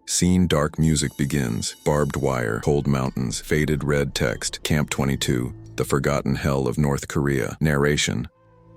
Scene dark music begins. Barbed wire, cold mountains, faded red text. Camp 22, the forgotten hell of North Korea. Narration.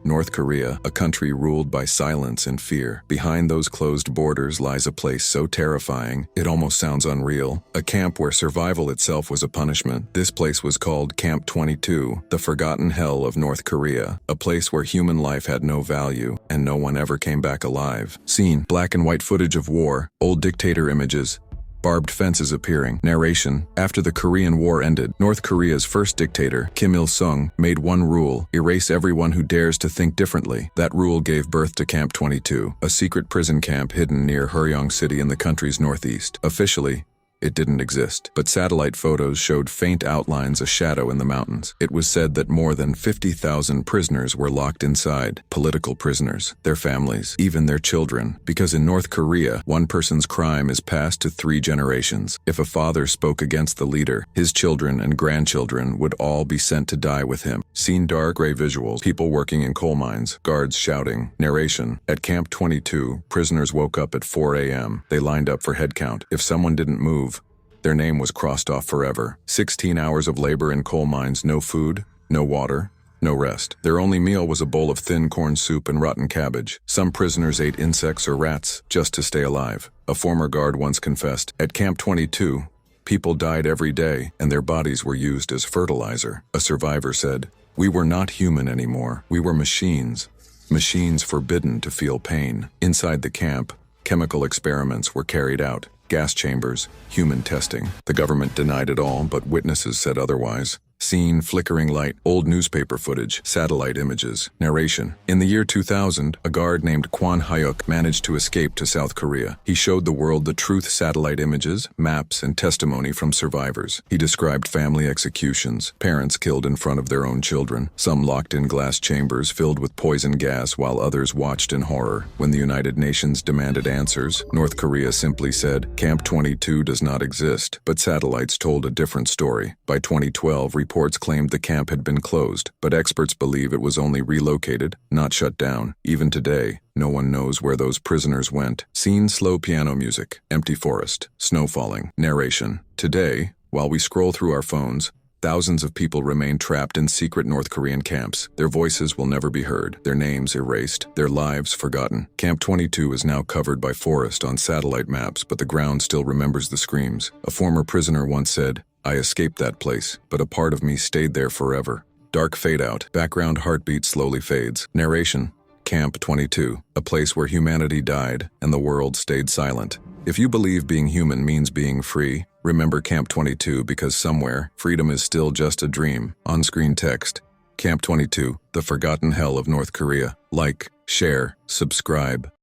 North Korea, a country ruled by silence and fear. Behind those closed borders lies a place so terrifying, it almost sounds unreal. A camp where survival itself was a punishment. This place was called Camp 22, the forgotten hell of North Korea. A place where human life had no value, and no one ever came back alive. Scene, black and white footage of war, old dictator images, barbed fences appearing. Narration. After the Korean War ended, North Korea's first dictator, Kim Il-sung, made one rule: erase everyone who dares to think differently. That rule gave birth to Camp 22, a secret prison camp hidden near Huryong City in the country's northeast. Officially, it didn't exist, but satellite photos showed faint outlines, a shadow in the mountains. It was said that more than 50,000 prisoners were locked inside. Political prisoners, their families, even their children. Because in North Korea, one person's crime is passed to 3 generations. If a father spoke against the leader, his children and grandchildren would all be sent to die with him. Seen dark gray visuals, people working in coal mines, guards shouting. Narration. At Camp 22, prisoners woke up at 4 a.m. They lined up for head count. If someone didn't move, their name was crossed off forever. 16 hours of labor in coal mines, no food, no water, no rest. Their only meal was a bowl of thin corn soup and rotten cabbage. Some prisoners ate insects or rats just to stay alive. A former guard once confessed, "At Camp 22, people died every day and their bodies were used as fertilizer." A survivor said, "We were not human anymore. We were machines. Machines forbidden to feel pain." Inside the camp, chemical experiments were carried out. Gas chambers, human testing. The government denied it all, but witnesses said otherwise. Scene, flickering light, old newspaper footage, satellite images. Narration. In the year 2000, a guard named Kwon Hyuk managed to escape to South Korea. He showed the world the truth: satellite images, maps, and testimony from survivors. He described family executions, parents killed in front of their own children, some locked in glass chambers filled with poison gas while others watched in horror. When the United Nations demanded answers, North Korea simply said, "Camp 22 does not exist," but satellites told a different story. By 2012, reports claimed the camp had been closed, but experts believe it was only relocated, not shut down. Even today, no one knows where those prisoners went. Scene, slow piano music, empty forest, snow falling. Narration. Today, while we scroll through our phones, thousands of people remain trapped in secret North Korean camps. Their voices will never be heard, their names erased, their lives forgotten. Camp 22 is now covered by forest on satellite maps, but the ground still remembers the screams. A former prisoner once said, "I escaped that place, but a part of me stayed there forever." Dark fade out, background heartbeat slowly fades. Narration. Camp 22, a place where humanity died and the world stayed silent. If you believe being human means being free, remember Camp 22, because somewhere, freedom is still just a dream. On-screen text. Camp 22, the forgotten hell of North Korea. Like, share, subscribe.